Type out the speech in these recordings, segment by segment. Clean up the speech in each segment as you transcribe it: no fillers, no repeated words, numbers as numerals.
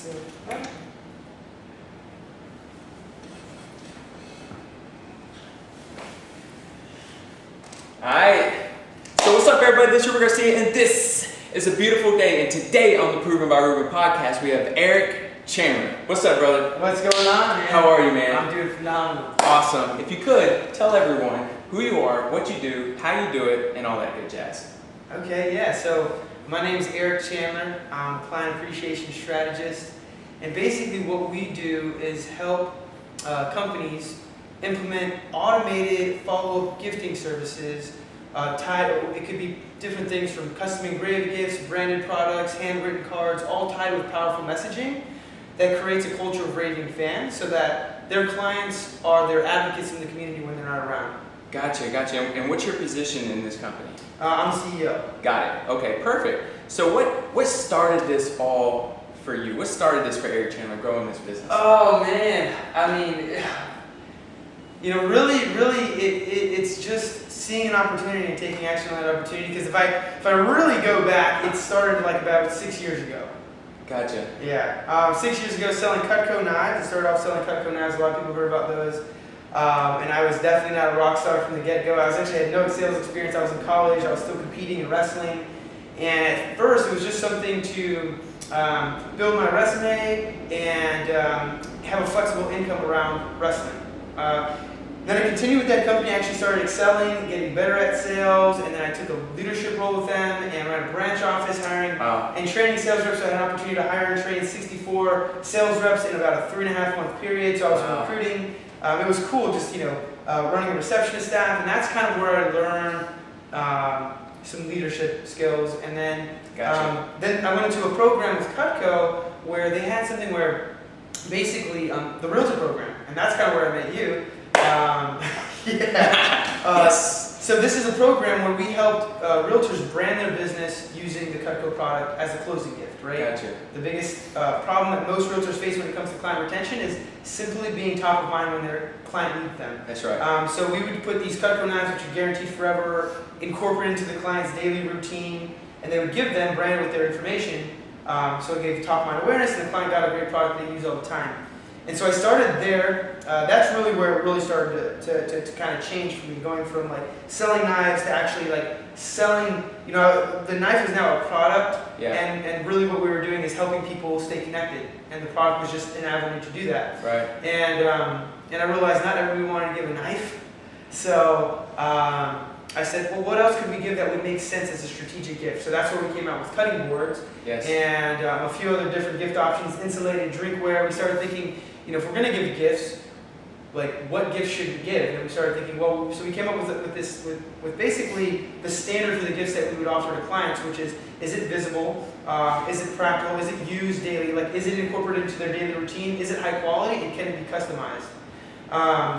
So, Alright, so what's up everybody, this is Ruben and this is a beautiful day, and today on the Proven by Ruben podcast we have Eric Chandler. What's up, brother? what's going on, man? How are you, man? I'm doing phenomenal. Awesome. If you could, tell everyone who you are, what you do, how you do it, and all that good jazz. Okay, yeah, so my name is Eric Chandler. I'm a client appreciation strategist, and basically what we do is help companies implement automated follow-up gifting services it could be different things from custom engraved gifts, branded products, handwritten cards, all tied with powerful messaging that creates a culture of raving fans so that their clients are their advocates in the community when they're not around. Gotcha. And what's your position in this company? I'm CEO. Got it. Okay, perfect. So what started this all for you? What started this for Eric Chandler growing this business? Oh man, I mean, really, it's just seeing an opportunity and taking action on that opportunity. Because if I really go back, it started like about 6 years ago. Gotcha. Yeah, 6 years ago selling CUTCO knives. I started off selling CUTCO knives. A lot of people heard about those. And I was definitely not a rock star from the get-go. I had no sales experience. I was in college. I was still competing in wrestling. And at first, it was just something to build my resume and have a flexible income around wrestling. Then I continued with that company. I actually started excelling, getting better at sales, and then I took a leadership role with them and ran a branch office hiring and training sales reps. So I had an opportunity to hire and train 64 sales reps in about a 3.5 month period. So I was recruiting. It was cool just, running a receptionist staff, and that's kind of where I learned some leadership skills. And then, then I went into a program with CUTCO where they had something where basically the realtor program, and that's kind of where I met you. Yes. So this is a program where we helped realtors brand their business using the CUTCO product as a closing gift, right? Gotcha. The biggest problem that most realtors face when it comes to client retention is simply being top of mind when their client needs them. That's right. So we would put these CUTCO knives, which are guaranteed forever, incorporate into the client's daily routine, and they would give them branded with their information. So it gave top of mind awareness, and the client got a great product they use all the time. And so I started there. That's really where it really started to kind of change for me, going from like selling knives to actually like selling, the knife is now a product, and really what we were doing is helping people stay connected, and the product was just an avenue to do that. Right. And I realized not everybody wanted to give a knife, so I said, well, what else could we give that would make sense as a strategic gift? So that's where we came out with cutting boards, and a few other different gift options, insulated drinkware. We started thinking, if we're going to give gifts, like what gifts should we give? And we started thinking, well, so we came up with basically the standard for the gifts that we would offer to clients, which is it visible? Is it practical? Is it used daily? Like, is it incorporated into their daily routine? Is it high quality? And can it be customized?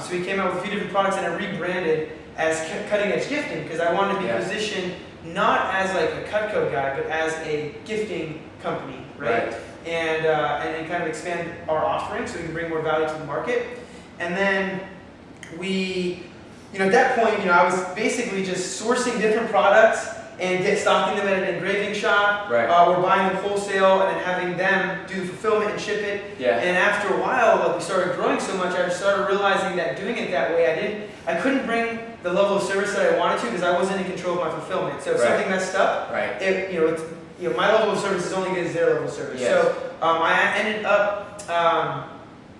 So we came out with a few different products, and I rebranded as cutting edge gifting because I wanted to be positioned not as like a CUTCO guy, but as a gifting company, right? And kind of expand our offering so we can bring more value to the market. And then we, at that point, I was basically just sourcing different products and stocking them at an engraving shop, or buying them wholesale and then having them do the fulfillment and ship it. And after a while, we started growing so much, I started realizing that doing it that way, I couldn't bring the level of service that I wanted to because I wasn't in control of my fulfillment. So if something messed up, my level of service is only good as their level of service. So I ended up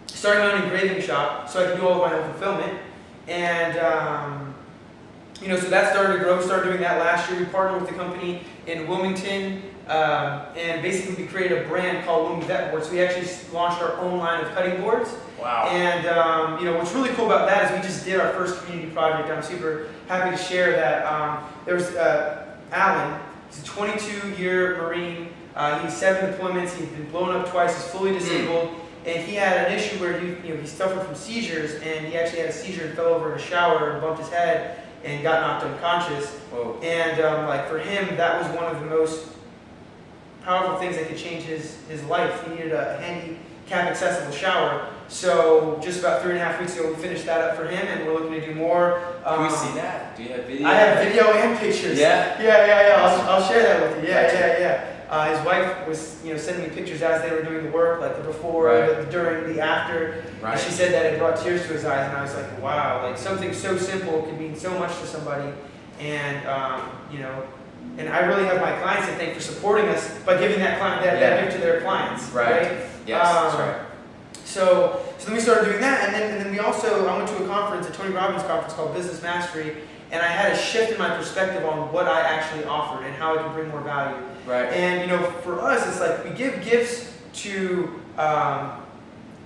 starting my own engraving shop so I could do all of my own fulfillment. And so that started to grow. We started doing that last year. We partnered with a company in Wilmington, and basically we created a brand called Wilmington Vet Boards. So we actually launched our own line of cutting boards. Wow. And what's really cool about that is we just did our first community project. I'm super happy to share that. There was Alan. He's a 22-year Marine. He has 7 deployments. He's been blown up twice. He's fully disabled. And he had an issue where he suffered from seizures, and he actually had a seizure and fell over in a shower and bumped his head and got knocked unconscious. Whoa. And for him, that was one of the most powerful things that could change his life. He needed a handy handicap accessible shower. So just about 3.5 weeks ago, we finished that up for him, and we're looking to do more. Can we see that? Do you have video? I have video and pictures. Yeah? Yeah. I'll share that with you. Yeah. His wife was, sending me pictures as they were doing the work, like the before, the during, the after. Right. And she said that it brought tears to his eyes, and I was like, wow, like something so simple can mean so much to somebody. And and I really have my clients to thank for supporting us by giving that gift to their clients. Right? Yes, that's right. So then we started doing that, and then we also, I went to a conference, a Tony Robbins conference called Business Mastery, and I had a shift in my perspective on what I actually offered and how I could bring more value. Right. And for us, it's like we give gifts to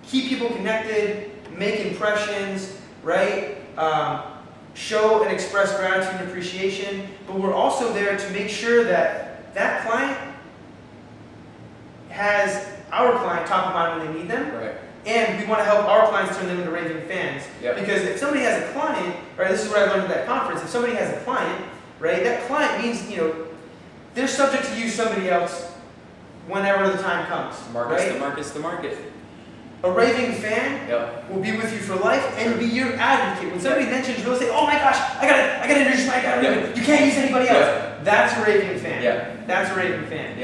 keep people connected, make impressions, right? Show and express gratitude and appreciation, but we're also there to make sure that that client has our client top of mind when they need them. Right. And we want to help our clients turn them into raving fans. Yep. Because if somebody has a client, right, this is what I learned at that conference, if somebody has a client, right, that client means, they're subject to use somebody else whenever the time comes. The market. A raving fan will be with you for life and be your advocate. When somebody mentions real estate, oh my gosh, I gotta introduce my guy. You can't use anybody else. That's a raving fan. That's a raving fan.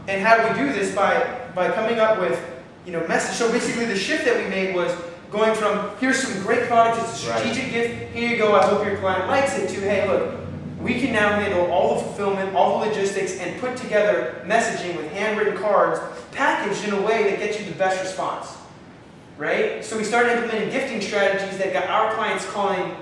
And how do we do this? By coming up with message. So basically the shift that we made was going from here's some great product, it's a strategic gift, here you go, I hope your client likes it, to hey look, we can now handle all the fulfillment, all the logistics, and put together messaging with handwritten cards packaged in a way that gets you the best response. Right? So we started implementing gifting strategies that got our clients calling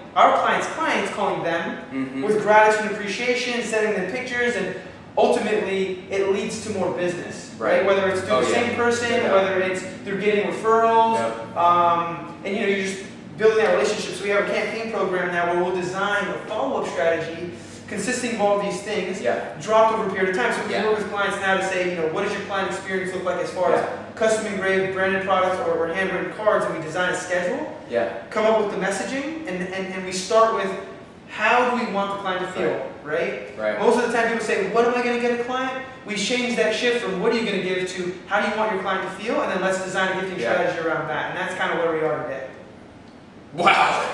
them with gratitude and appreciation, sending them pictures, and ultimately it leads to more business. Right? Whether it's through the same person, whether it's through getting referrals, and you're just building that relationship. So we have a campaign program now where we'll design a follow-up strategy consisting of all these things, dropped over a period of time. So we work with clients now to say, what does your client experience look like as far as custom engraved branded products or handwritten cards, and we design a schedule, come up with the messaging, and we start with how do we want the client to feel, right? Most of the time people say, what am I going to get a client? We change that shift from what are you going to give to how do you want your client to feel, and then let's design a gifting strategy around that. And that's kind of where we are today. Wow.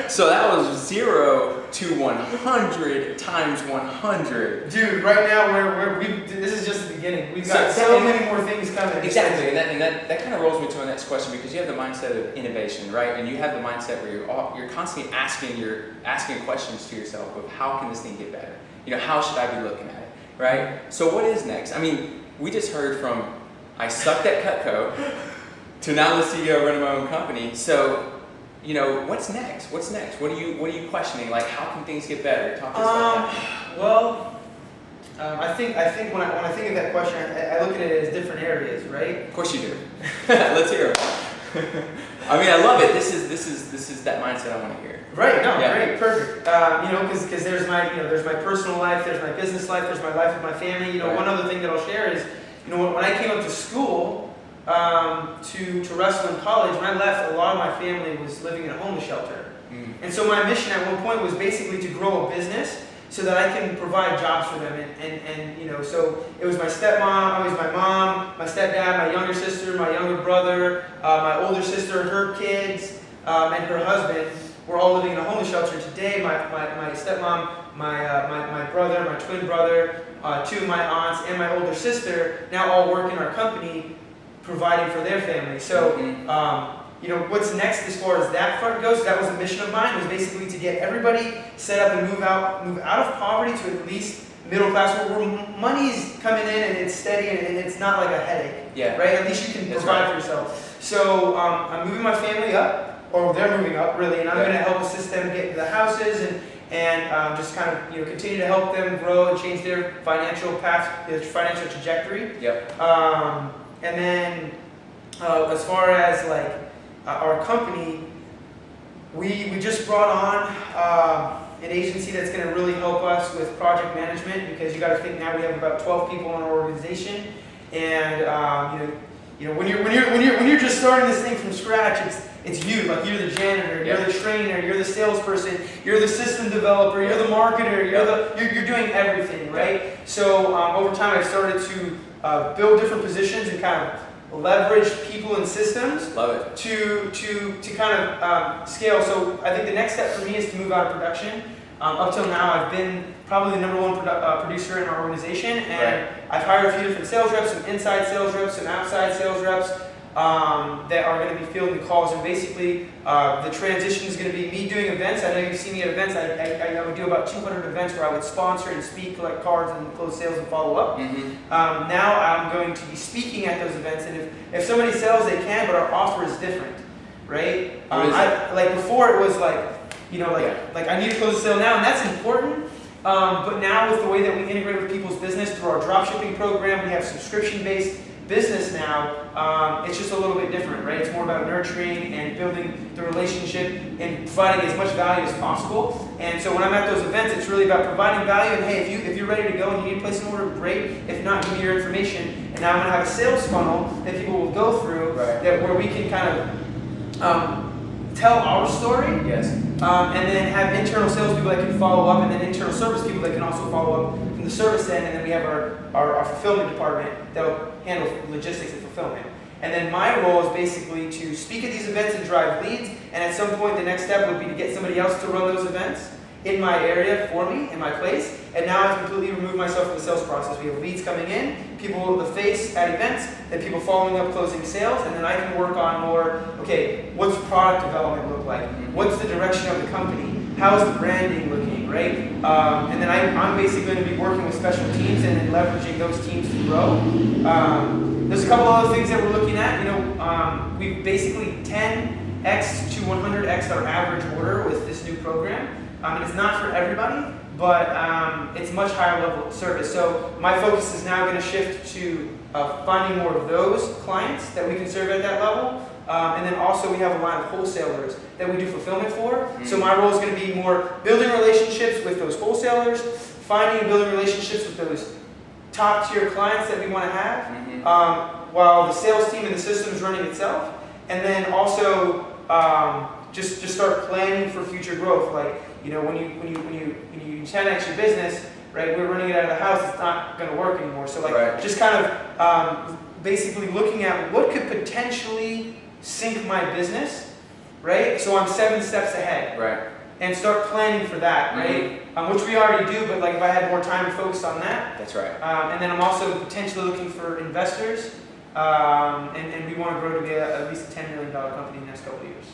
So that was 0 to 100 times 100. Dude, right now this is just the beginning. We've got so many more things coming. Exactly, and that kind of rolls me to the next question, because you have the mindset of innovation, right? And you have the mindset where you're constantly asking questions to yourself of how can this thing get better? How should I be looking at it, right? So what is next? I mean, we just heard from I sucked at CUTCO to now the CEO running my own company. So what's next? What's next? What are you questioning? Like, how can things get better? Talk to us about that. Well, I think when I think of that question, I look at it as different areas, right? Of course you do. Let's hear it. I mean, I love it. This is that mindset I want to hear. Right. No. Great. Perfect. Because there's my personal life, there's my business life, there's my life with my family. One other thing that I'll share is, when I came up to school. To wrestle in college, when I left, a lot of my family was living in a homeless shelter. And so my mission at one point was basically to grow a business so that I can provide jobs for them. And so it was my stepmom, my mom, my stepdad, my younger sister, my younger brother, my older sister, her kids, and her husband were all living in a homeless shelter. Today, my stepmom, my brother, my twin brother, 2 of my aunts, and my older sister now all work in our company, providing for their family. So, what's next as far as that front goes, that was a mission of mine, was basically to get everybody set up and move out of poverty to at least middle class, where money's coming in and it's steady and it's not like a headache, right? At least you can provide for yourself. So, I'm moving my family up, or they're moving up really, and I'm going to help assist them get into the houses and just kind of continue to help them grow and change their financial path, their financial trajectory. And then, as far as our company, we just brought on an agency that's going to really help us with project management, because you got to think now we have about 12 people in our organization, and when you're just starting this thing from scratch, it's you. Like, you're the janitor, you're the trainer, you're the salesperson, you're the system developer, you're the marketer, you're doing everything, right? So over time, I've started to build different positions and kind of leverage people and systems. Love it. To kind of scale. So I think the next step for me is to move out of production. Up till now, I've been probably the #1 producer in our organization, and I've hired a few different sales reps, some inside sales reps, some outside sales reps that are going to be fielding the calls. And basically, the transition is going to be me doing events. I know you've seen me at events. I would do about 200 events where I would sponsor and speak, collect cards, and close sales and follow up. Now I'm going to be speaking at those events, and if somebody sells, they can, but our offer is different, right? Like before, it was like, like I need to close a sale now, and that's important. But now with the way that we integrate with people's business through our dropshipping program, we have subscription-based business now. It's just a little bit different, right? It's more about nurturing and building the relationship and providing as much value as possible. And so when I'm at those events, it's really about providing value. And hey, if you're ready to go and you need to place an order, great. If not, give me your information. And now I'm going to have a sales funnel that people will go through, where we can kind of tell our story, and then have internal salespeople that can follow up, and then internal service people that can also follow up from the service end, and then we have our fulfillment department that will handle logistics and fulfillment. And then my role is basically to speak at these events and drive leads, and at some point the next step would be to get somebody else to run those events in my area for me, in my place. And now I've completely removed myself from the sales process. We have leads coming in, people the face at events, then people following up, closing sales, and then I can work on more, okay, what's product development look like? What's the direction of the company? How's the branding looking, right? And then I'm basically going to be working with special teams and then leveraging those teams to grow. There's a couple other things that we're looking at. We've basically 10x to 100x our average order with this new program. And it's not for everybody, but it's much higher level of service. So my focus is now going to shift to finding more of those clients that we can serve at that level. And then also we have a line of wholesalers that we do fulfillment for. So my role is going to be more building relationships with those wholesalers, finding and building relationships with those top tier clients that we want to have, while the sales team and the system is running itself. And then also just start planning for future growth. Like, when you 10x your business, right? We're running it out of the house. It's not going to work anymore. So just kind of basically looking at what could potentially sink my business, right? So I'm 7 steps ahead, right? And start planning for that, right? Which we already do, but like if I had more time to focus on that. That's right. And then I'm also potentially looking for investors, and we want to grow to be at least a $10 million company in the next couple of years.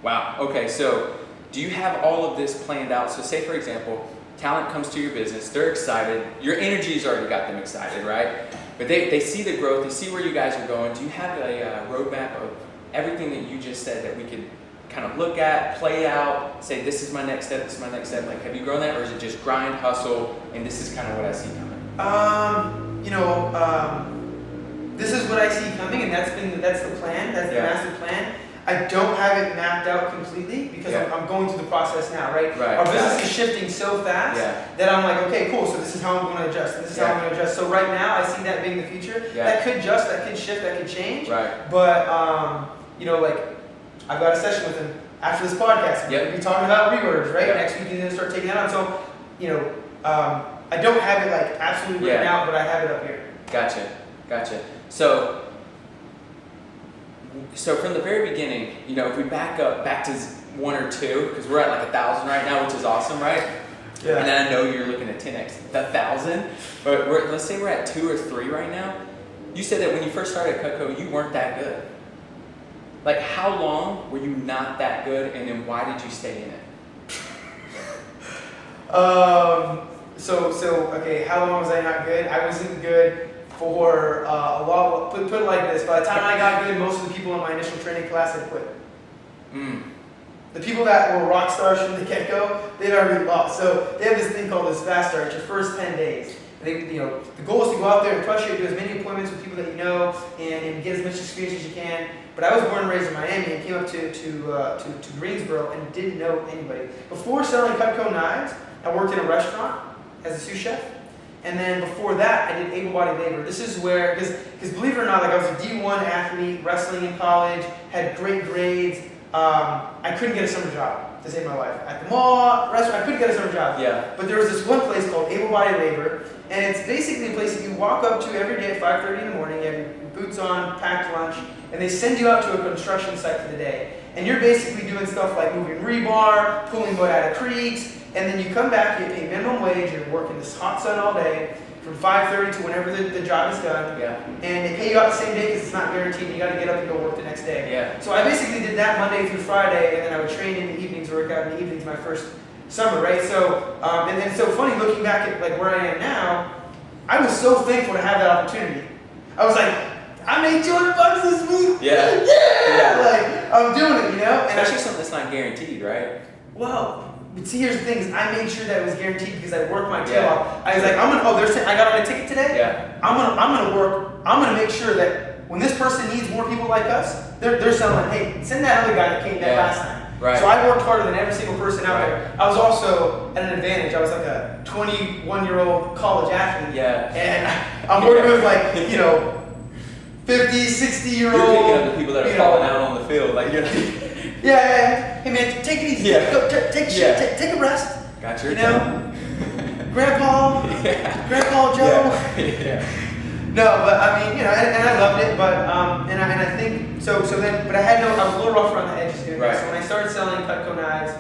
Wow. Okay. So do you have all of this planned out? So say, for example, talent comes to your business, they're excited, your energy's already got them excited, right? But they see the growth, they see where you guys are going. Do you have a roadmap of everything that you just said that we could kind of look at, play out, say this is my next step, this is my next step? Like, have you grown that, or is it just grind, hustle, and this is kind of what I see coming? This is what I see coming, and that's the plan, that's the master plan. I don't have it mapped out completely because I'm going through the process now, right? Our business is shifting so fast that I'm like, okay, cool, so this is how I'm going to adjust, and this is how I'm going to adjust. So right now, I see that being the future. That could adjust, that could shift, that could change. But, I've got a session with him after this podcast. We're going to be talking about reorders, right? Next week, he's going to start taking that on. So, I don't have it like absolutely written out, but I have it up here. Gotcha. So from the very beginning, if we back to 1 or 2, because we're at like 1,000 right now, which is awesome, right? Yeah. And then I know you're looking at 10x 1,000, but let's say we're at 2 or 3 right now. You said that when you first started CUTCO, you weren't that good. Like, how long were you not that good, and then why did you stay in it? Okay, how long was I not good? I wasn't good for a lot. Put it like this: by the time I got good, most of the people in my initial training class had quit. The people that were rock stars from the get-go, they'd already lost. So they have this thing called this fast start. Your first 10 days. The goal is to go out there and crush it, do as many appointments with people that you know, and get as much experience as you can. But I was born and raised in Miami and came up to Greensboro and didn't know anybody. Before selling CUTCO knives, I worked in a restaurant as a sous chef. And then before that, I did able-bodied labor. This is where, because believe it or not, like I was a D1 athlete, wrestling in college, had great grades. I couldn't get a summer job to save my life. At the mall, restaurant, I couldn't get a summer job. But there was this one place called able body labor, and it's basically a place that you walk up to every day at 5:30 in the morning. You have your boots on, packed lunch, and they send you out to a construction site for the day. And you're basically doing stuff like moving rebar, pulling wood out of creeks, and then you come back, you get paid minimum wage, you're working this hot sun all day, from 5:30 to whenever the job is done. Yeah. And they pay you out the same day because it's not guaranteed. You got to get up and go work the next day. Yeah. So I basically did that Monday through Friday, and then I would train in the evenings, work out in the evenings my first summer, right? So, and then so funny looking back at like where I am now, I was so thankful to have that opportunity. I was like, I made $200 this week. Yeah. Yeah. Like I'm doing it, you know. And especially something that's not guaranteed, right? Well. But see, here's the thing: is I made sure that it was guaranteed because I worked my tail off. I was like, I got on a ticket today. Yeah. I'm gonna work. I'm gonna make sure that when this person needs more people like us, they're selling. Hey, send that other guy that came back last time. Right. So I worked harder than every single person out there. I was also at an advantage. I was like a 21-year-old college athlete. Yeah. And I'm working with like 50, 60-year-old. You're picking up the people that are falling out on the field, like you're. Yeah. Hey man, take it easy. Yeah. Go, take a shit. Take a rest. Got your Grandpa. Yeah. Grandpa Joe. Yeah. No, but I mean, and I loved it, but and I think so then, but I was a little rough around the edges doing it. So when I started selling CUTCO knives,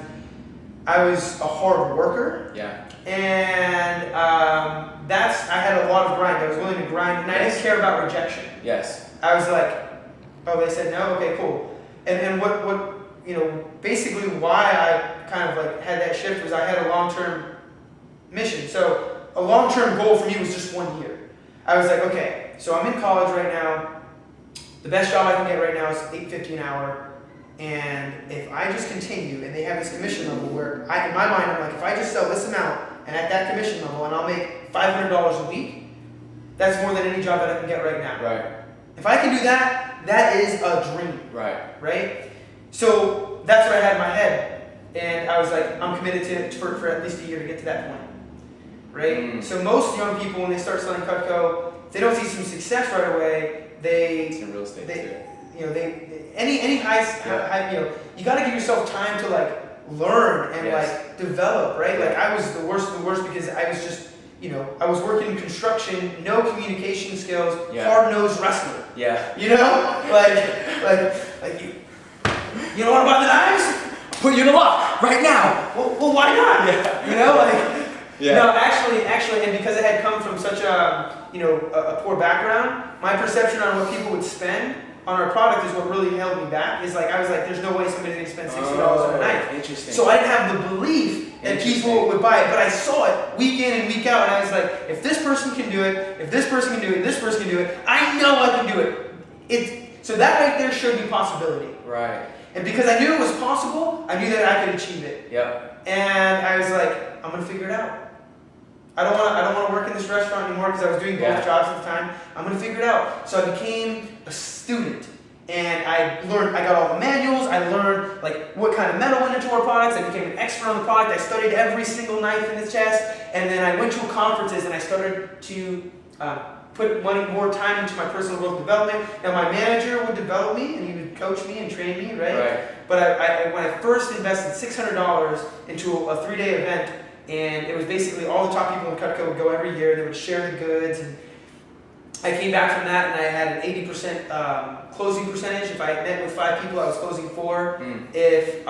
I was a hard worker. Yeah. And I had a lot of grind. I was willing to grind, and I didn't care about rejection. Yes. I was like, oh, they said no, okay, cool. And then what basically why I kind of like had that shift was I had a long-term mission. So a long-term goal for me was just 1 year. I was like, okay, so I'm in college right now. The best job I can get right now is $8.50 an hour. And if I just continue, and they have this commission level where in my mind, I'm like, if I just sell this amount and at that commission level, and I'll make $500 a week, that's more than any job that I can get right now. Right. If I can do that, that is a dream. Right? So that's what I had in my head. And I was like, I'm committed for at least a year to get to that point. Right? So most young people, when they start selling CUTCO, if they don't see some success right away, it's in real estate too. Any high, you got to give yourself time to like learn and like develop, right? Like I was the worst because I was just, I was working in construction, no communication skills, hard-nosed wrestler. Yeah. Like you don't want to buy the knives? Put you in a lock right now. Well, why not? No, actually, and because I had come from such a poor background, my perception on what people would spend on our product is what really held me back. Is like I was like, there's no way somebody's gonna spend $60 on a knife. Interesting. So I didn't have the belief that people would buy it, but I saw it week in and week out, and I was like, if this person can do it, if this person can do it, and this person can do it, I know I can do it. So that right there showed me possibility. Right. And because I knew it was possible, I knew that I could achieve it. Yep. And I was like, I'm gonna figure it out. I don't want to work in this restaurant anymore because I was doing both jobs at the time. I'm gonna figure it out. So I became a student, and I got all the manuals. I learned like what kind of metal went into our products. I became an expert on the product. I studied every single knife in its chest, and then I went to conferences and I started to put more time into my personal growth development. Now my manager would develop me, and he would coach me and train me, right? But when I first invested $600 into a 3-day event. And it was basically all the top people in CUTCO would go every year. They would share the goods. And I came back from that, and I had an 80% closing percentage. If I met with 5 people, I was closing 4. If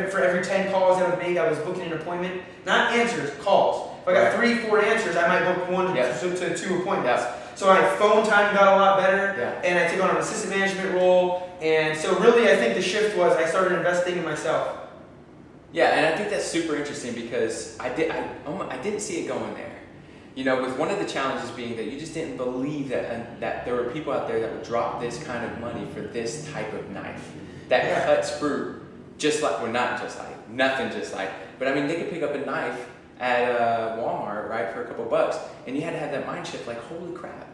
for every 10 calls I would make, I was booking an appointment. Not answers, calls. If I got 3-4 answers, I might book 1 to 2 appointments. So my phone time got a lot better, and I took on an assistant management role. And so really, I think the shift was I started investing in myself. Yeah, and I think that's super interesting because I didn't see it going there. With one of the challenges being that you just didn't believe that there were people out there that would drop this kind of money for this type of knife that cuts fruit nothing just like. But I mean, they could pick up a knife at Walmart, right, for a couple bucks, and you had to have that mind shift like, holy crap,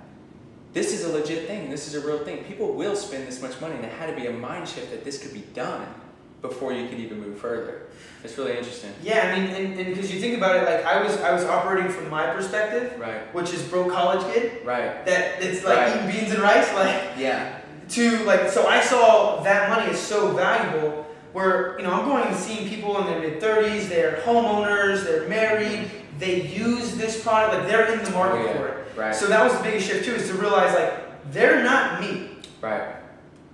this is a legit thing, this is a real thing. People will spend this much money, and it had to be a mind shift that this could be done before you could even move further. It's really interesting. Yeah, I mean, and because you think about it, like I was operating from my perspective, which is broke college kid, that it's like eating beans and rice, so I saw that money as so valuable, where, I'm going and seeing people in their mid-30s, they're homeowners, they're married, they use this product, like they're in the market for it. Right. So that was the biggest shift too, is to realize like, they're not me. Right.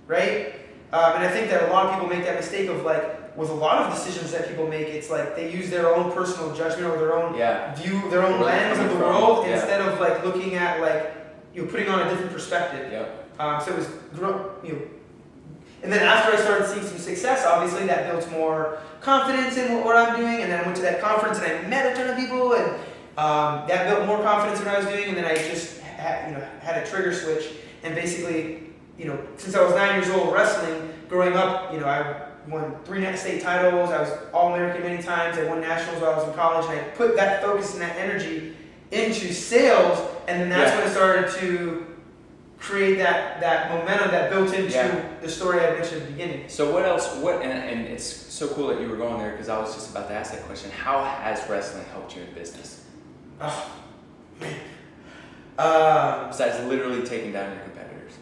Right? And I think that a lot of people make that mistake of like, with a lot of decisions that people make, it's like they use their own personal judgment or their own view, their own lens of the world instead of like looking at like, putting on a different perspective. Yep. So it was, and then after I started seeing some success, obviously that built more confidence in what I'm doing, and then I went to that conference and I met a ton of people, and that built more confidence in what I was doing, and then I just had a trigger switch, and basically, since I was 9 years old wrestling, growing up, I won 3 state titles, I was All-American many times, I won nationals while I was in college, and I put that focus and that energy into sales, and then that's when I started to create that momentum that built into the story I mentioned at the beginning. So what else, and it's so cool that you were going there, because I was just about to ask that question. How has wrestling helped you in business? Oh, man. Besides literally taking down your competitors.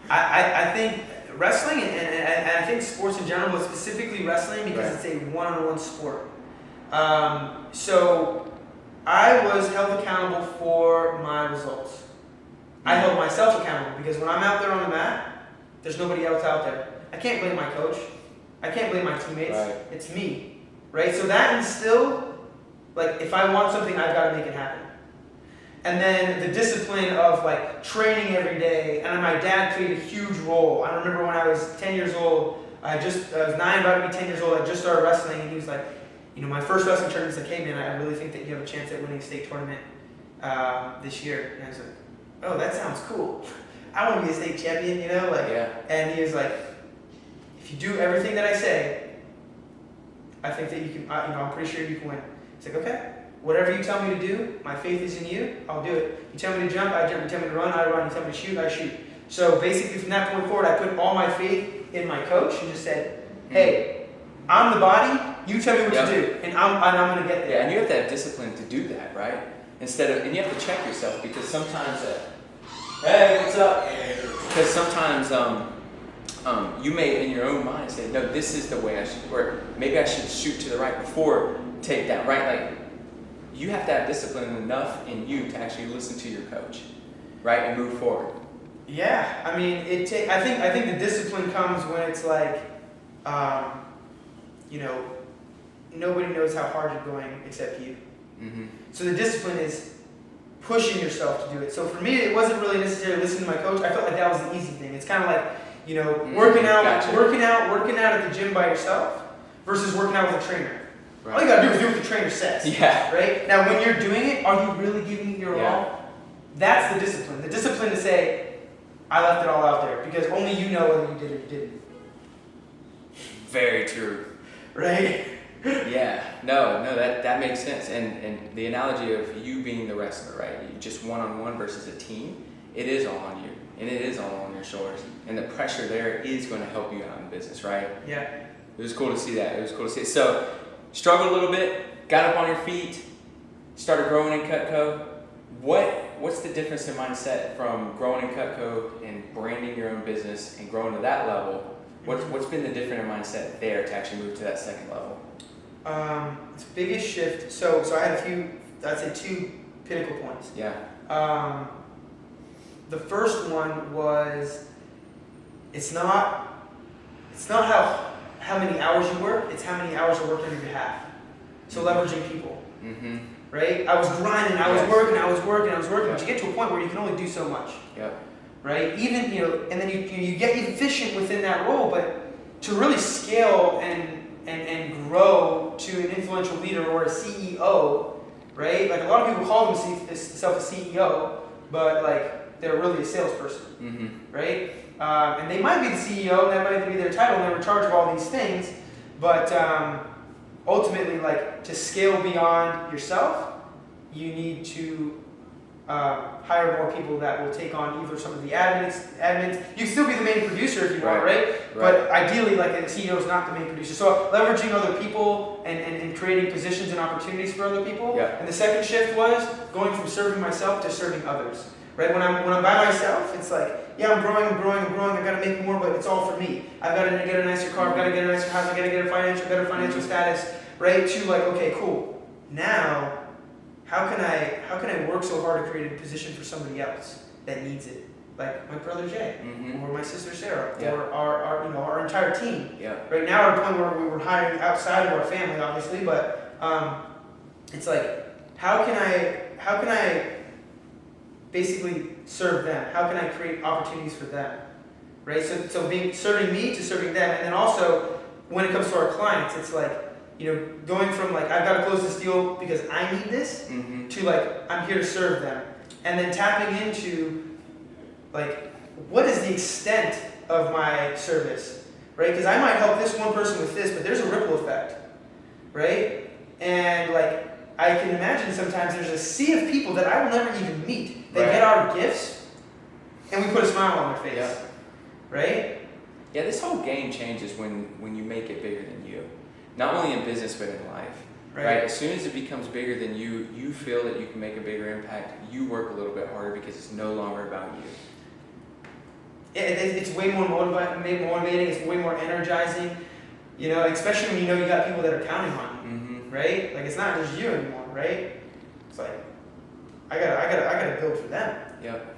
I think wrestling, and I think sports in general, but specifically wrestling, because it's a one-on-one sport. So I was held accountable for my results. I held myself accountable, because when I'm out there on the mat, there's nobody else out there. I can't blame my coach. I can't blame my teammates. It's me, right? So that instilled, like, if I want something, I've got to make it happen. And then the discipline of like training every day, and my dad played a huge role. I remember when I was 10 years old, I was 9, about to be 10 years old, I just started wrestling, and he was like, my first wrestling tournament, he's like, hey man, I really think that you have a chance at winning a state tournament this year. And I was like, oh, that sounds cool. I want to be a state champion, And he was like, if you do everything that I say, I think that you can, I'm pretty sure you can win. It's like, okay, whatever you tell me to do, my faith is in you, I'll do it. You tell me to jump, I jump. You tell me to run, I run. You tell me to shoot, I shoot. So basically from that point forward, I put all my faith in my coach and just said, hey, I'm the body, you tell me what to do, and I'm going to get there. Yeah, and you have to have discipline to do that, right? And you have to check yourself, because sometimes, hey, what's up? Because sometimes you may, in your own mind, say, no, this is the way I should, or maybe I should shoot to the right before take down, right? Like, you have to have discipline enough in you to actually listen to your coach, right, and move forward. Yeah, I mean, I think the discipline comes when it's like, nobody knows how hard you're going except you. Mm-hmm. So the discipline is pushing yourself to do it. So for me, it wasn't really necessarily listening to my coach. I felt like that was the easy thing. It's kind of like, working out at the gym by yourself versus working out with a trainer. Right. All you gotta do is do what the trainer says. Yeah. Right? Now, when you're doing it, are you really giving it your all? That's the discipline. The discipline to say, I left it all out there, because only you know whether you did or you didn't. Very true. Right? Yeah. No, that makes sense. And the analogy of you being the wrestler, right? You just one-on-one versus a team, it is all on you. And it is all on your shoulders. And the pressure there is going to help you out in business, right? Yeah. It was cool to see that. So, struggled a little bit, got up on your feet, started growing in CUTCO. What's the difference in mindset from growing in CUTCO and branding your own business and growing to that level? What's been the different mindset there to actually move to that second level? It's the biggest shift. So I had I'd say 2 pinnacle points. Yeah. The first one was, it's not how many hours you work, it's how many hours are worked on your behalf. So leveraging people. Mm-hmm. Right? I was grinding, I was working, but you get to a point where you can only do so much. Yep. Right? Even, and then you get efficient within that role, but to really scale and grow to an influential leader or a CEO, right? Like, a lot of people call themselves a CEO, but like, they're really a salesperson. Mm-hmm. Right? And they might be the CEO, and that might be their title, and they're in charge of all these things, but ultimately, like, to scale beyond yourself, you need to hire more people that will take on either some of the admins. You can still be the main producer if you want, right? But ideally, like, the CEO is not the main producer. So leveraging other people and creating positions and opportunities for other people. Yeah. And the second shift was going from serving myself to serving others. right? When I'm by myself, it's like, yeah, I'm growing, I gotta make more, but it's all for me. I've gotta get a nicer car, I've gotta get a nicer house, I gotta get a better financial status, right? To like, okay, cool. Now, how can I work so hard to create a position for somebody else that needs it? Like my brother Jay, or my sister Sarah, or our entire team. Right now, we're at a point where we're hiring outside of our family, obviously, but it's like, how can I basically serve them? How can I create opportunities for them? Right? So serving me to serving them, and then also when it comes to our clients, it's like, going from like, I've got to close this deal because I need this, to like, I'm here to serve them, and then tapping into like, what is the extent of my service, right? Because I might help this one person with this, but there's a ripple effect, right? And like, I can imagine sometimes there's a sea of people that I will never even meet. They get our gifts, and we put a smile on their face, right? Yeah, this whole game changes when you make it bigger than you. Not only in business, but in life. Right? As soon as it becomes bigger than you, you feel that you can make a bigger impact, you work a little bit harder because it's no longer about you. It's way more motivating, it's way more energizing, especially when you got people that are counting on you, right? Like, it's not just you anymore, right? It's like, I gotta build for them. Yep.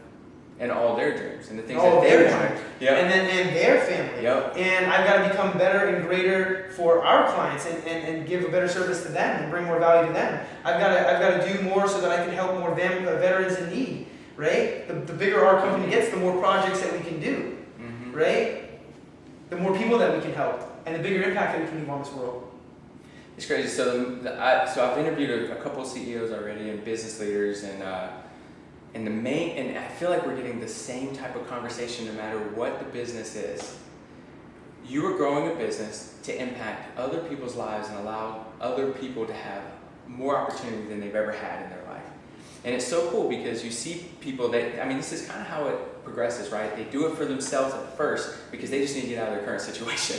And all their dreams and the things that they want. Yep. And their family. Yep. And I've got to become better and greater for our clients and give a better service to them and bring more value to them. I've got to do more so that I can help more veterans in need. Right? The bigger our company gets, the more projects that we can do, right? The more people that we can help, and the bigger impact that we can leave on this world. It's crazy. So I've interviewed a couple of CEOs already and business leaders, and I feel like we're getting the same type of conversation no matter what the business is. You are growing a business to impact other people's lives and allow other people to have more opportunity than they've ever had in their life. And it's so cool because you see people this is kind of how it progresses, right? They do it for themselves at first because they just need to get out of their current situation.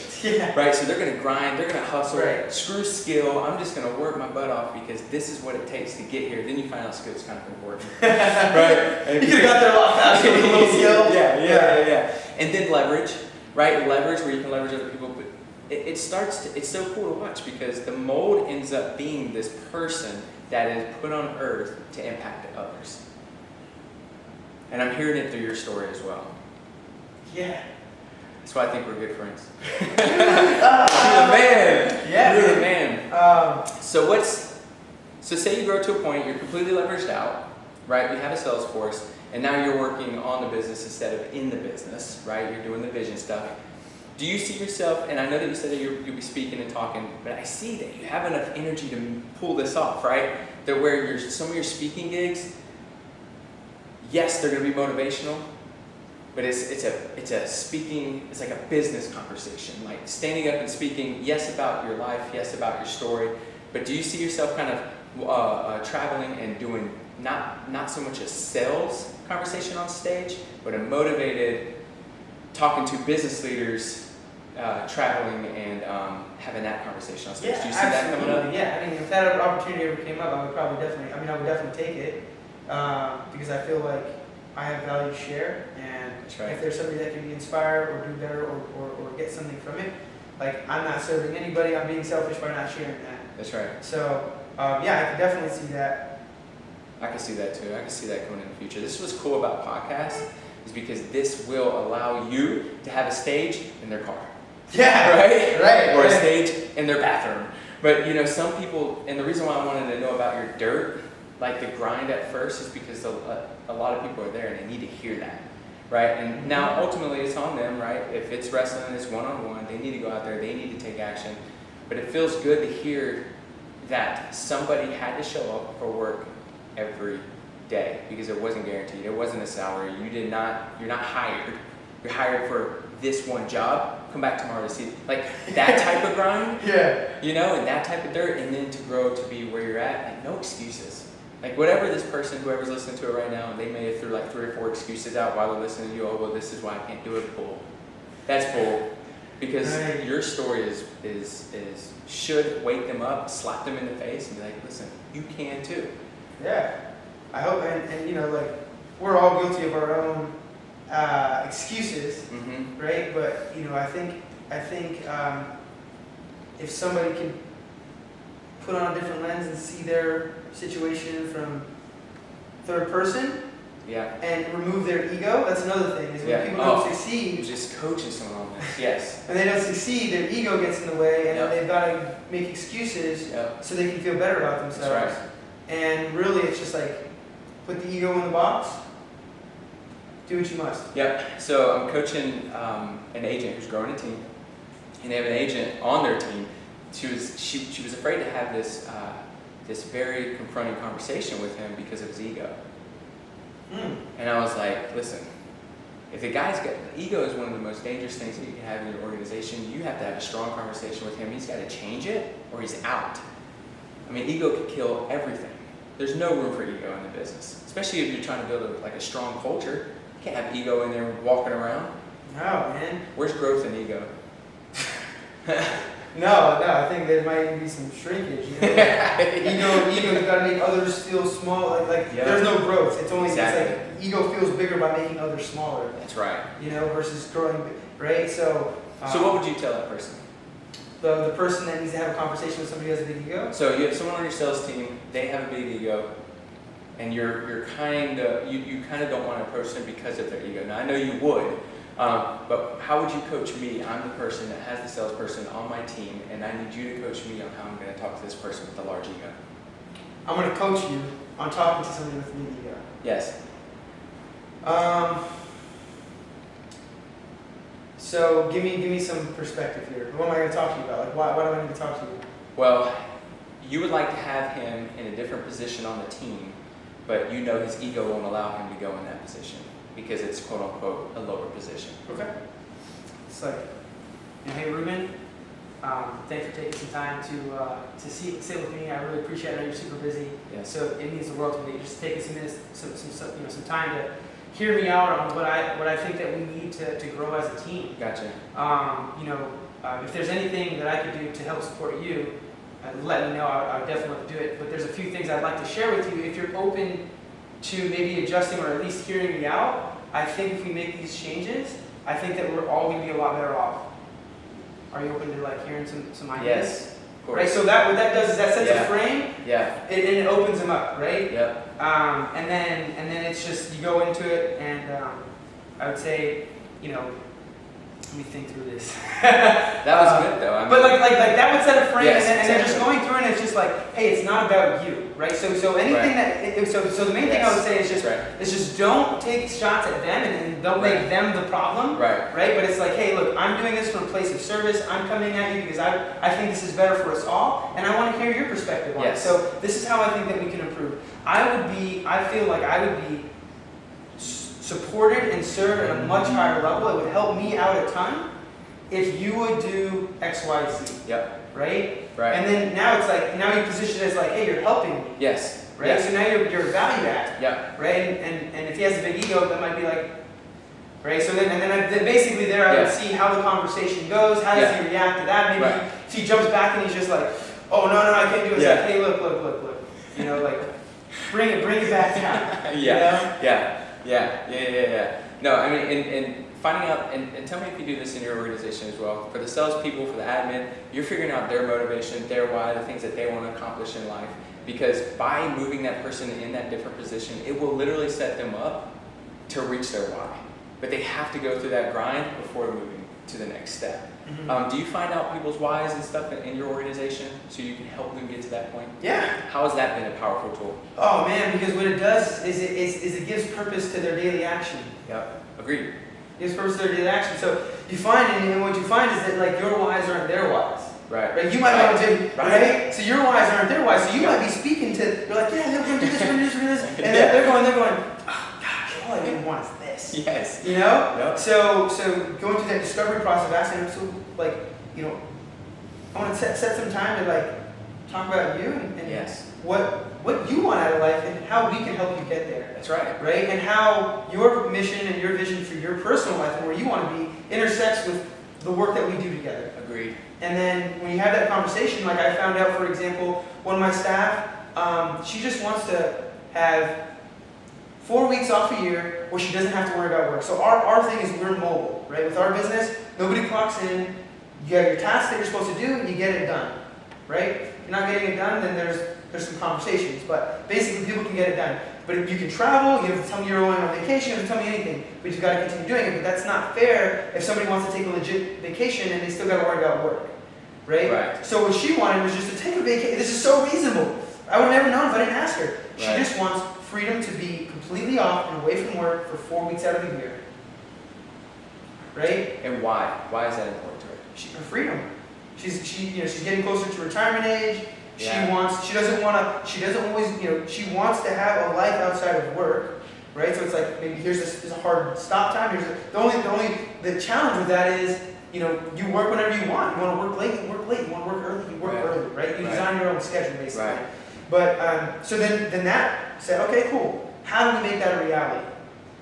Right? So they're going to grind, they're going to hustle, screw skill, I'm just going to work my butt off because this is what it takes to get here. Then you find out skill's kind of important. Right? You could have got there a lot faster with a little skill. Yeah. And then leverage, right? Leverage where you can leverage other people. But it's so cool to watch because the mold ends up being this person that is put on earth to impact others. And I'm hearing it through your story as well. Yeah. That's why I think we're good friends. You're the man. Yeah. You're the man. So say you grow to a point, you're completely leveraged out, right? You have a sales force, and now you're working on the business instead of in the business, right? You're doing the vision stuff. Do you see yourself, and I know that you said that you'll be speaking and talking, but I see that you have enough energy to pull this off, right? That where some of your speaking gigs, yes, they're going to be motivational, but it's like a business conversation, like standing up and speaking, yes, about your life, yes, about your story, but do you see yourself kind of traveling and doing not so much a sales conversation on stage, but a motivated, talking to business leaders, traveling and having that conversation on stage. Do you see that coming up? Yeah, if that opportunity ever came up, I would definitely take it because I feel like I have value to share, and if there's somebody that can be inspired or do better or get something from it, like, I'm not serving anybody, I'm being selfish by not sharing that. That's right. So, I can definitely see that. I can see that too. I can see that going in the future. This is what's cool about podcasts, is because this will allow you to have a stage in their car. Yeah. Right. Or a stage in their bathroom. But some people, and the reason why I wanted to know about your dirt, like the grind at first, is because a lot of people are there and they need to hear that. Right? And now ultimately it's on them, right? If it's wrestling, it's one-on-one, they need to go out there, they need to take action. But it feels good to hear that somebody had to show up for work every day because it wasn't guaranteed. It wasn't a salary. You're not hired. You're hired for this one job. Come back tomorrow to see like that type of grind. And that type of dirt, and then to grow to be where you're at, like no excuses. Like whatever this person, whoever's listening to it right now, they may have threw like 3 or 4 excuses out while they're listening to you. Oh, well, this is why I can't do it. Bull. That's bull. Because your story should wake them up, slap them in the face, and be like, listen, you can too. Yeah. I hope, and we're all guilty of our own excuses, Mm-hmm. right? But I think if somebody can put on a different lens and see their situation from third person, yeah, and remove their ego, that's another thing. Is when people don't succeed, you're just coaching someone on this. Yes. and they don't succeed, their ego gets in the way, and Yep. then they've got to make excuses Yep. so they can feel better about themselves. That's right. And really, it's just like put the ego in the box. Do what you must. Yep. So I'm coaching an agent who's growing a team, and they have an agent on their team. She was afraid to have this very confronting conversation with him because of his ego. And I was like, listen, if the guy's got ego is one of the most dangerous things that you can have in your organization. You have to have a strong conversation with him. He's got to change it, or he's out. I mean, ego could kill everything. There's no room for ego in the business, especially if you're trying to build a strong culture. You can't have ego in there walking around. No, man. Where's growth in ego? No, I think there might even be some shrinkage. Ego's got to make others feel small. Like Yeah. there's no growth. It's only Exactly. it's like ego feels bigger by making others smaller. That's right. Versus growing, right? So. So what would you tell that person? The person that needs to have a conversation with somebody who has a big ego. So you have someone on your sales team. They have a big ego, and you kind of don't want to approach them because of their ego. Now I know you would. But how would you coach me? I'm the person that has the salesperson on my team, and I need you to coach me on how I'm going to talk to this person with a large ego. I'm going to coach you on talking to somebody with an ego. Yes. So give me some perspective here. What am I going to talk to you about? Like, why do I need to talk to you? Well, you would like to have him in a different position on the team, but you know his ego won't allow him to go in that position because it's quote unquote a lower position. Okay. It's like, hey Ruben, thanks for taking some time to sit with me. I really appreciate it. I know you're super busy, so it means the world to me. Just taking some minutes, some time to hear me out on what I think that we need to grow as a team. Gotcha. If there's anything that I could do to help support you, let me know. I would definitely do it. But there's a few things I'd like to share with you. If you're open to maybe adjusting or at least hearing me out, I think if we make these changes, I think that we're all going to be a lot better off. Are you open to hearing some ideas? Yes, of course. Right. So what that does is that sets a frame. Yeah. And it opens them up, right? Yep. And then it's just you go into it, and I would say, let me think through this. That was good though. But that would set a frame, Yes, and then just exactly. going through it, and it's just like, hey, it's not about you, right? So anything Right. so the main thing I would say is just That's right. is just don't take shots at them and don't Right. make them the problem, Right. right? But it's like, hey, look, I'm doing this from a place of service. I'm coming at you because I think this is better for us all, and I want to hear your perspective on it. Yes. So this is how I think that we can improve. I feel like I would be supported and served at a much higher level. It would help me out a ton if you would do X, Y, Z. Yep. Right? Right. And then now it's like, now you position it as like, hey, you're helping me. Yes. Right? Yes. So now you're a value add. Yep. Right? And if he has a big ego, that might be like, right? So then basically there I would see how the conversation goes. How does he react to that? Maybe Right. if he jumps back and he's just like, oh, no, I can't do it. It's Yeah. like, hey, look. Bring it back down. Yeah. No, I mean, and finding out, and tell me if you do this in your organization as well. For the salespeople, for the admin, you're figuring out their motivation, their why, the things that they want to accomplish in life. Because by moving that person in that different position, it will literally set them up to reach their why. But they have to go through that grind before moving to the next step. Mm-hmm. Do you find out people's whys and stuff in your organization so you can help them get to that point? Yeah. How has that been a powerful tool? Oh man, because what it does is it gives purpose to their daily action. Yep. Agreed. It gives purpose to their daily action. So you find, and what you find is that like your whys aren't their whys. Right. You might want to do, Right. right? So your whys aren't their whys. So you might be speaking to, you're like, yeah, we're going to do this, we're going to do this, and they're going, oh gosh, all I really want is this. Yes. You know? Yep. So going through that discovery process, asking them, so like, I want to set some time to like talk about you and Yes. what you want out of life and how we can help you get there. That's right. Right? And how your mission and your vision for your personal life and where you want to be intersects with the work that we do together. Agreed. And then when you have that conversation, like I found out, for example, one of my staff, she just wants to have 4 weeks off a year where she doesn't have to worry about work. So our thing is we're mobile, right? With our business, nobody clocks in. You have your tasks that you're supposed to do, and you get it done, right? If you're not getting it done, then there's some conversations. But basically, people can get it done. But if you can travel, you have to tell me you're going on vacation, you have to tell me anything. But you've got to continue doing it. But that's not fair if somebody wants to take a legit vacation and they still got to worry about work, right? So what she wanted was just to take a vacation. This is so reasonable. I would have never known if I didn't ask her. She just wants freedom to be completely off and away from work for 4 weeks out of the year, right? And why? Why is that important to her? Her freedom. She's getting closer to retirement age. She Yeah. she doesn't always, she wants to have a life outside of work, right? So it's like, maybe here's a hard stop time. The challenge with that is, you work whenever you want. You want to work late, you work late. You want to work early, you work early, right? You design your own schedule, basically. Right. But, so then that said, okay, cool. How do we make that a reality?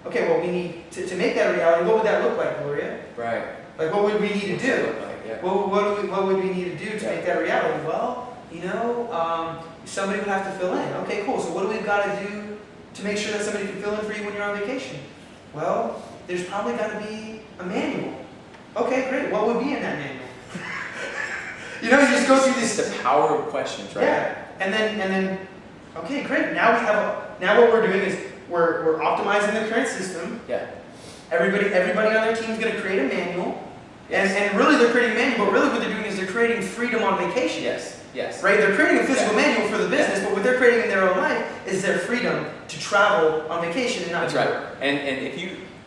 Okay, well, we need to make that a reality. What would that look like, Gloria? Right. Like, what would we need to do? Yeah. What would we need to do to make that a reality? Well, somebody would have to fill in. Okay, cool. So what do we got to do to make sure that somebody can fill in for you when you're on vacation? Well, there's probably got to be a manual. Okay, great. What would be in that manual? You just go through this. It's the power of questions, right? Yeah. And then, okay, great. Now what we're doing is we're optimizing the current system. Yeah. Everybody on their team is going to create a manual. And really they're creating a manual, but really what they're doing is they're creating freedom on vacation. Yes. Right? They're creating a physical manual for the business, but what they're creating in their own life is their freedom to travel on vacation and not That's right. And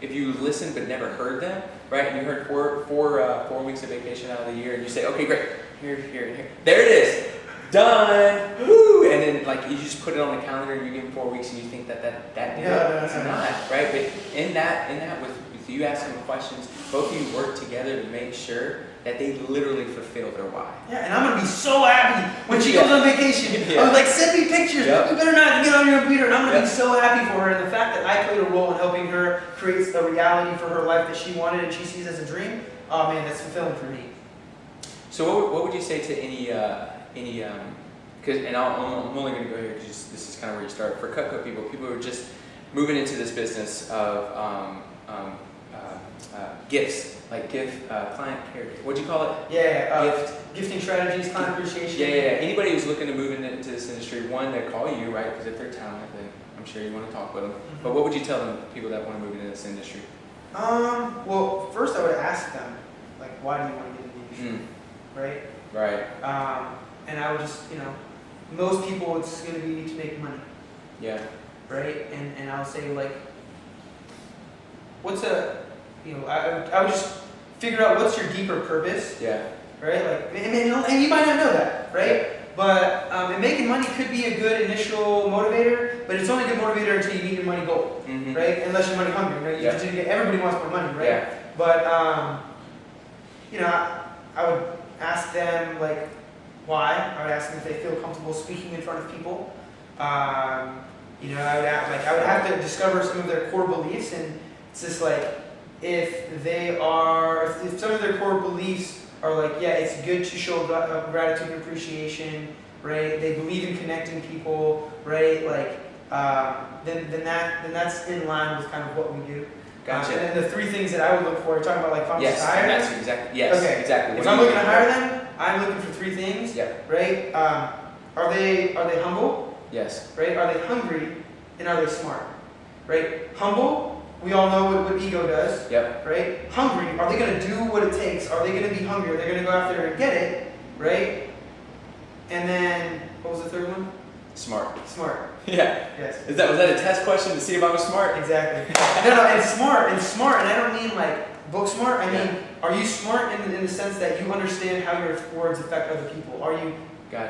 if you listened but never heard them, right? And you heard four weeks of vacation out of the year, and you say, okay, great, here, and here. There it is. Done. Woo! And then you just put it on the calendar and you give them 4 weeks and you think that it's not, right? But in that with you asking them questions, both of you work together to make sure that they literally fulfill their why. Yeah, and I'm gonna be so happy when she goes on vacation. I was like, send me pictures. You better not get on your computer. And I'm gonna be so happy for her. And the fact that I played a role in helping her create a reality for her life that she wanted and she sees as a dream, oh man, that's fulfilling for me. So what would you say to any and I'm only going to go here because this is kind of where you start. For CUTCO people who are just moving into this business of gifts, like client care. What'd you call it? Yeah, gifting strategies, client appreciation. Yeah. Anybody who's looking to move into this industry, one, they call you, right? Because if they're talented, I'm sure you want to talk with them. Mm-hmm. But what would you tell them, people that want to move into this industry? Well, first I would ask them, why do you want to get in the industry? Right. And I would just, most people it's going to be to make money. Yeah. Right? And I would say, I would just figure out what's your deeper purpose. Yeah. Right? And you might not know that, right? But and making money could be a good initial motivator, but it's only a good motivator until you meet your money goal, right? Unless you're money hungry, right? Everybody wants more money, right? Yeah. But I would ask them why. I would ask them if they feel comfortable speaking in front of people. I would have to discover some of their core beliefs, and it's just if some of their core beliefs are it's good to show gratitude and appreciation, right? They believe in connecting people, right? Then that's in line with kind of what we do. Gotcha. And the three things that I would look for, you're talking about if I'm just hiring them? Exactly. If I'm looking to hire them, I'm looking for three things, right? Are they humble? Yes. Right? Are they hungry? And are they smart? Right? Humble, we all know what ego does. Yep. Right? Hungry, are they going to do what it takes? Are they going to be hungry? Are they going to go out there and get it? Right? And then, what was the third one? Smart. Yeah. Yes. Was that a test question to see if I was smart? Exactly. No, and smart, and I don't mean book smart. I mean, are you smart in the sense that you understand how your words affect other people? Are you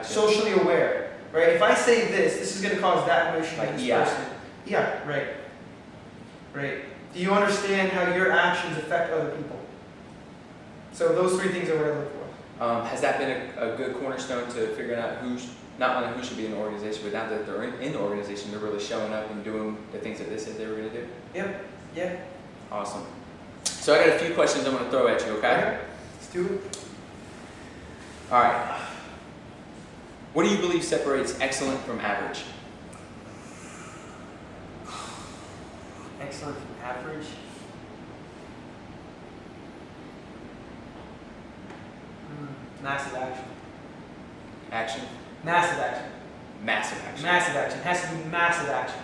socially aware? Right? If I say this is going to cause that emotion in this person. Yeah, right. Right. Do you understand how your actions affect other people? So those three things are what I look for. Has that been a good cornerstone to figuring out not only who should be in the organization, but now that they're in the organization, they're really showing up and doing the things that they said they were going to do? Yep. Yeah. Awesome. So I got a few questions I'm going to throw at you, okay? Let's do it. All right. What do you believe separates excellent from average? excellent from average. Massive action. Action? Massive action. Massive action. Massive action. It has to be massive action.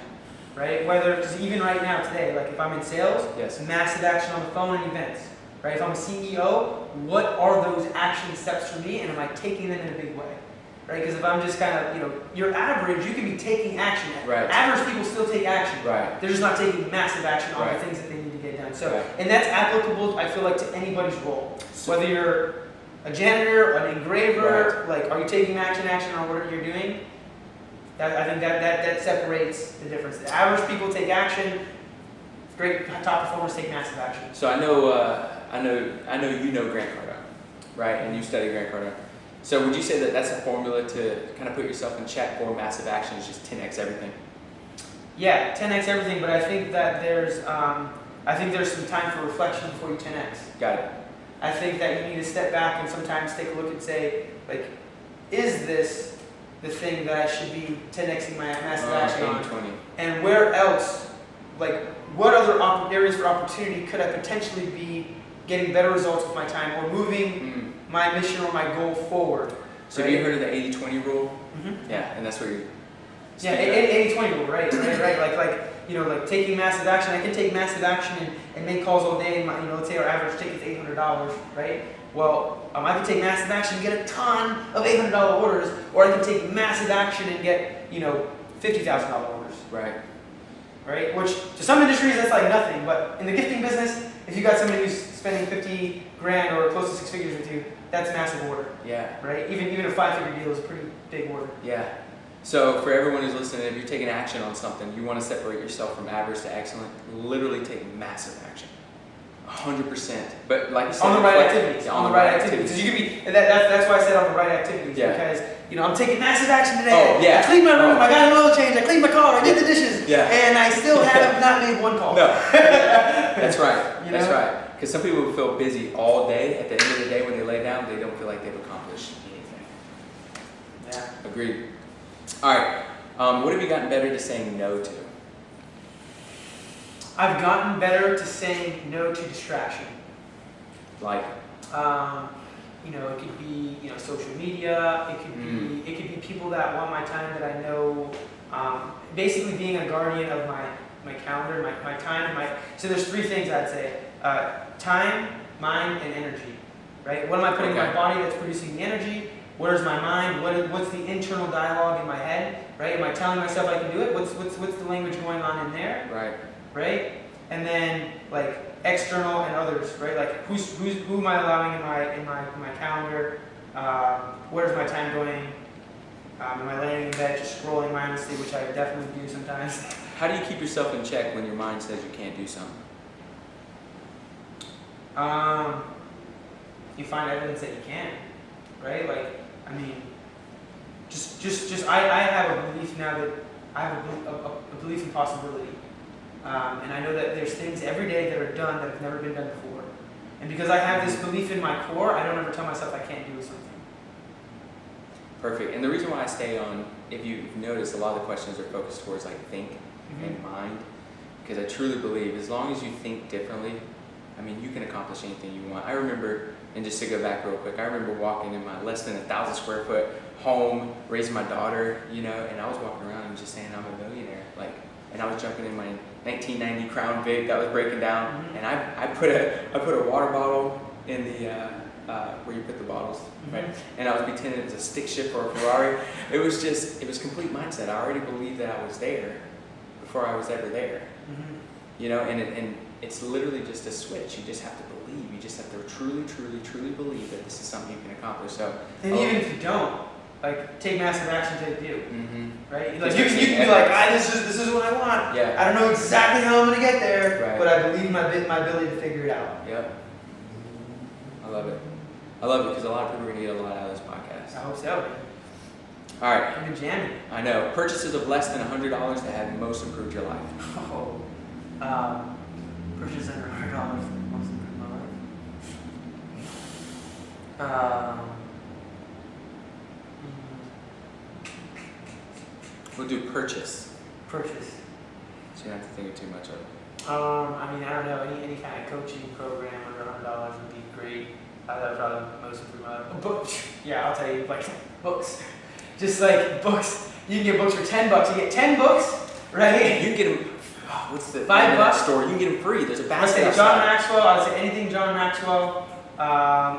Right? Whether, because even right now today, like if I'm in sales, yes. Massive action on the phone and events. Right? If I'm a CEO, what are those action steps for me, and am I taking them in a big way? Right? Because if I'm just kind of, you're average, you can be taking action. Right. Average people still take action. Right. They're just not taking massive action on right. the things that they need to get done. So, right. and that's applicable, I feel like, to anybody's role. Whether you're a janitor, an engraver, right. like, are you taking action on what you're doing? I think that separates the difference. The average people take action. Great top performers take massive action. So I know you know Grant Cardone, right? And you study Grant Cardone. So would you say that that's a formula to kind of put yourself in check for massive action is just 10x everything? Yeah, 10x everything. But I think that there's some time for reflection before you 10x. Got it. I think that you need to step back and sometimes take a look and say, like, is this the thing that I should be 10xing my massive action on? 20. And where else, like, what other areas for opportunity could I potentially be getting better results with my time or moving my mission or my goal forward? So right? have you heard of the 80-20 rule? Mm-hmm. Yeah, and that's where you're... Yeah, 80-20 rule, right? Like taking massive action. I can take massive action and make calls all day. Let's say our average ticket's $800, right? Well, I can take massive action and get a ton of $800 orders, or I can take massive action and get, $50,000 orders. Right. Right? Which, to some industries, that's like nothing. But in the gifting business, if you got somebody who's spending 50 grand or close to 6 figures with you, that's a massive order. Yeah. Right? Even a 5-figure deal is a pretty big order. Yeah. So for everyone who's listening, if you're taking action on something, you want to separate yourself from average to excellent, literally take massive action. 100%. But like you said, on the right activities. Yeah, on the right activities. You could be, that's why I said on the right activities. Yeah. Because, I'm taking massive action today. Oh, yeah. I cleaned my room, I got an oil change, I cleaned my car, I did the dishes. Yeah. And I still have not made one call. No. That's right. You That's know? right. Because some people feel busy all day. At the end of the day, when they lay down, they don't feel like they've accomplished anything. Yeah. Agreed. All right. What have you gotten better to saying no to? I've gotten better to saying no to distraction. Like? It could be, social media. It could be people that want my time that I know. Basically, being a guardian of my calendar, my time, So there's 3 things I'd say: time, mind, and energy. Right? What am I putting in my body that's producing the energy? Where's my mind? What's the internal dialogue in my head? Right? Am I telling myself I can do it? What's the language going on in there? Right. Right? And then external and others, right? Like who am I allowing in my calendar? Where's my time going? Am I laying in bed just scrolling mindlessly, which I definitely do sometimes? How do you keep yourself in check when your mind says you can't do something? You find evidence that you can, right? I have a belief now that I have a belief in possibility. And I know that there's things every day that are done that have never been done before. And because I have this belief in my core, I don't ever tell myself I can't do something. Perfect. And the reason why I stay on, if you've noticed, a lot of the questions are focused towards think and mind. Because I truly believe as long as you think differently, you can accomplish anything you want. I remember, and just to go back real quick, I remember walking in my less than 1,000 square foot home, raising my daughter, and I was walking around and just saying I'm a millionaire. And I was jumping in my 1990 Crown Vic that was breaking down, and I put a water bottle in the where you put the bottles, right? And I was pretending it was a stick shift or a Ferrari. It was complete mindset. I already believed that I was there before I was ever there. And it's literally just a switch. You just have to believe. You just have to truly, truly, truly believe that this is something you can accomplish. So, and even if you don't, take massive action to do, right? You can be this is what I want. Yeah. I don't know exactly how I'm going to get there, right. But I believe my ability to figure it out. Yep. I love it. I love it because a lot of people are going to get a lot out of this podcast. I hope so. All right. I've been jamming. I know. Purchases of less than $100 that have most improved your life. Purchases under $100 that most improved my life. We'll do purchase. Purchase. So you don't have to think of too much of it. I mean, I don't know, any kind of coaching program under $100 would be great. That would probably most improve my life. Books, yeah, I'll tell you, like books, just like books. You can get books for $10. You get 10 books, right? You can get them. What's the $5 store? You can get them free. There's a Let's basket. say John Maxwell. I'd say anything John Maxwell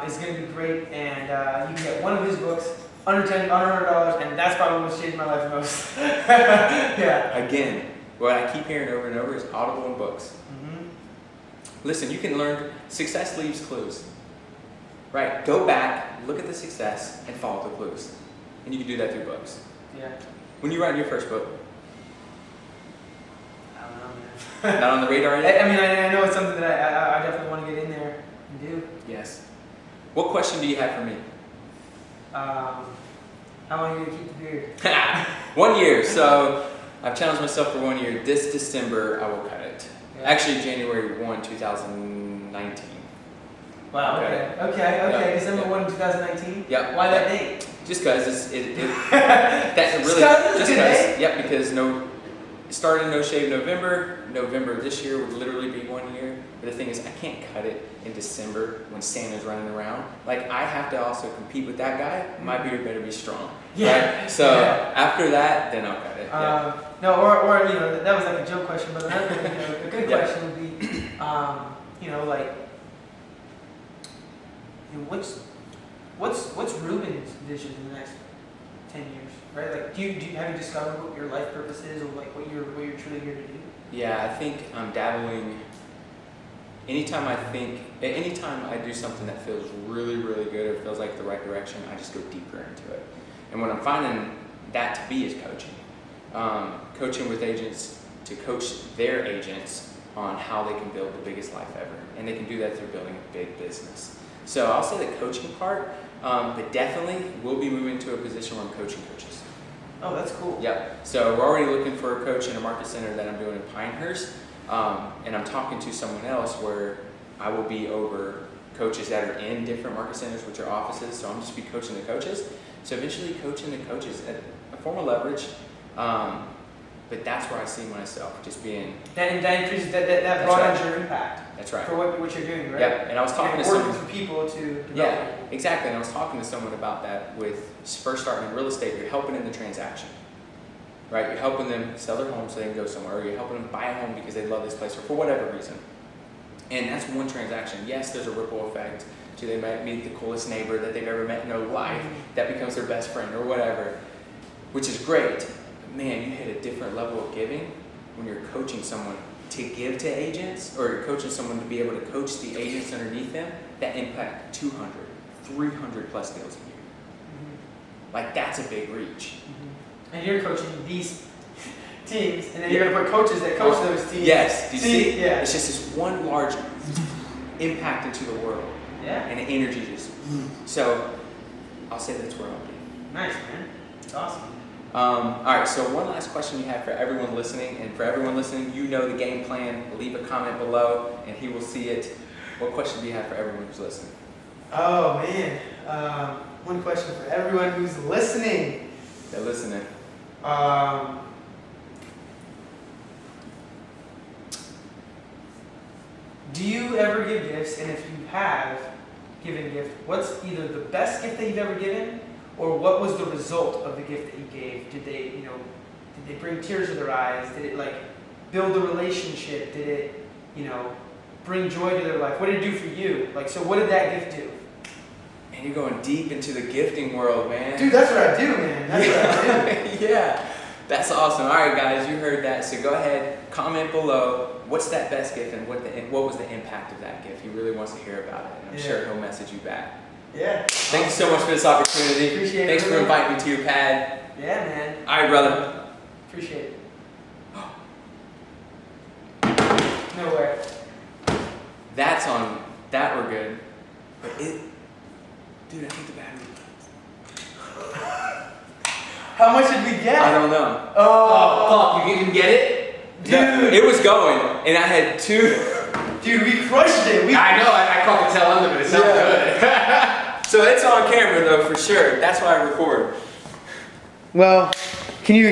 is going to be great, and you can get one of his books under $100, and that's probably what's changed my life the most. Yeah. Again, what I keep hearing over and over is Audible and books. Mm-hmm. Listen, you can learn. Success leaves clues. Right? Go back, look at the success, and follow the clues. And you can do that through books. Yeah. When you write your first book? I don't know, man. Not on the radar yet? I mean, I know it's something that I definitely want to get in there and do. Yes. What question do you have for me? How long are you going to keep the beard? 1 year. So I've challenged myself for 1 year. This December, I will cut it. Yeah. Actually, January 1, 2019. Wow, okay. Yep. December 1, 2019? Yep. Why that date? Just because that's really because it started No Shave November. November this year would literally be 1 year. But the thing is, I can't cut it in December when Santa's running around. Like, I have to also compete with that guy. My beard better be strong. Yeah. Right? So after that, then I'll cut it. Yeah. No, or that was like a joke question, but another a good question would be, like, what's Ruben's vision in the next 10 years, right? Like, have you discovered what your life purpose is, or like what you're truly here to do? Yeah, I think I'm dabbling. Anytime I do something that feels really, really good or feels like the right direction, I just go deeper into it. And what I'm finding that to be is coaching. Coaching with agents to coach their agents on how they can build the biggest life ever. And they can do that through building a big business. So I'll say the coaching part, but definitely we'll be moving to a position where I'm coaching coaches. Oh, that's cool. Yep. So we're already looking for a coach in a market center that I'm doing in Pinehurst. And I'm talking to someone else where I will be over coaches that are in different market centers, which are offices. So I'm just be coaching the coaches. So eventually coaching the coaches at a form of leverage. But that's where I see myself just being. That increases that broadens your impact. That's right. For what you're doing, right? Yep. And I was talking to someone. Working for people to develop. Yeah, exactly. And I was talking to someone about that with first starting in real estate. You're helping in the transaction. Right? You're helping them sell their home so they can go somewhere, or you're helping them buy a home because they love this place, or for whatever reason. And that's one transaction. Yes, there's a ripple effect. Do they might meet the coolest neighbor that they've ever met in their life that becomes their best friend or whatever, which is great. But man, you hit a different level of giving when you're coaching someone to give to agents, or you're coaching someone to be able to coach the agents underneath them that impact 200, 300 plus deals a year. Mm-hmm. Like, that's a big reach. Mm-hmm. And you're coaching these teams, and then you're going to put coaches that coach those teams. Yes, do you see? Yeah. It's just this one large impact into the world. Yeah. And the energy just. So, I'll say that's where I'll be. Nice, man. It's awesome. All right, so one last question you have for everyone listening, and for everyone listening, you know the game plan. Leave a comment below, and he will see it. What question do you have for everyone who's listening? Oh, man. One question for everyone who's listening. They're listening. Do you ever give gifts? And if you have given a gift, what's either the best gift that you've ever given, or what was the result of the gift that you gave? Did they bring tears to their eyes? Did it build a relationship? Did it, bring joy to their life? What did it do for you? So what did that gift do? Man, you're going deep into the gifting world, man. Dude, that's what I do, man. That's what I do. Yeah, that's awesome. All right, guys, you heard that. So go ahead, comment below. What's that best gift, and what was the impact of that gift? He really wants to hear about it, and I'm sure he'll message you back. Yeah. Thank you so much for this opportunity. Appreciate it. Thanks for inviting me to your pad. Yeah, man. All right, brother. Appreciate it. No way. That we're good. But dude, I think the battery. How much did we get? I don't know. Oh, fuck, you didn't get it? Dude. No, it was going, and I had two. Dude, we crushed it. I know, I caught the tail end of it. It sounds good. So it's on camera though, for sure. That's why I record. Well, can you